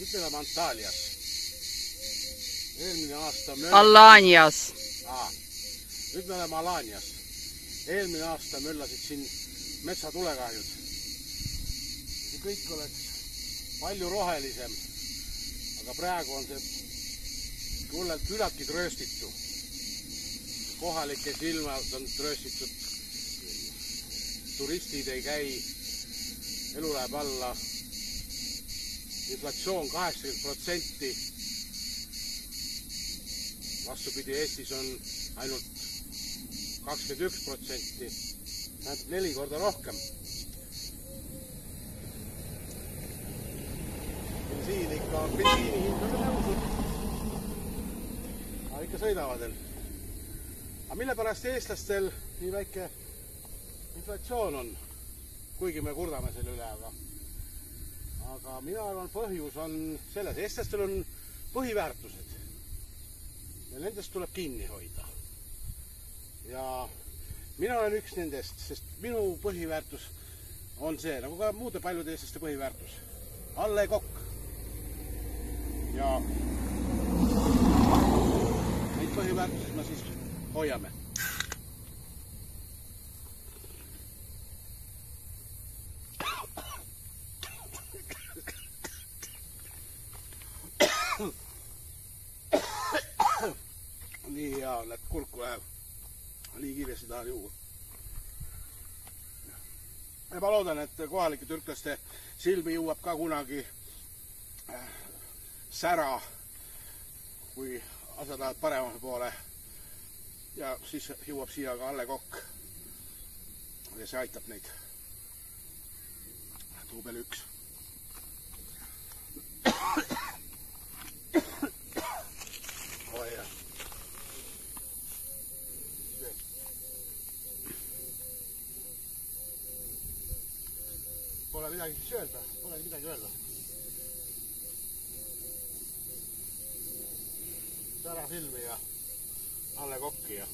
Nüüd me oleme Antalyas. Eelmine aasta Alanias. Nüüd me oleme Alanias. Eelmine aasta möllasid siin metsatulekahjud. See kõik oleks palju rohelisem, aga praegu on see küllaltki trööstitu. Kohalike silmad on trööstitud, turistid ei käi, elu läheb alla, inflatsioon 80%, vastupidi Eestis on ainult 21%, tähendab 4 korda rohkem. Bensiini hind on tõusnud, aga ikka sõidavad veel. Aga mille pärast eestlastel nii väike inflatsioon on, kuigi me kurdame selle üle, aga mina arvan, põhjus on selles, eestlastel on põhiväärtused ja nendest tuleb kinni hoida. Ja mina olen üks nendest, sest minu põhiväärtus on see, nagu ka muude paljude eestlaste põhiväärtus, A. Le Coq. Ja neid põhiväärtusid me siis hoiame. Nii hea on, et kurku läheb. Nii kiiresti tahan juua. Ja ma loodan, et kohalike türklaste silmi jõuab ka kunagi sära, kui asjad lähevad paremale poole. Ja siis jõuab siia ka A. Le Coq. Ja see aitab neid. Duubel 1. Pole midagi siis öelda, pole midagi öelda. Sära filmi ja A. Le Coq'i ja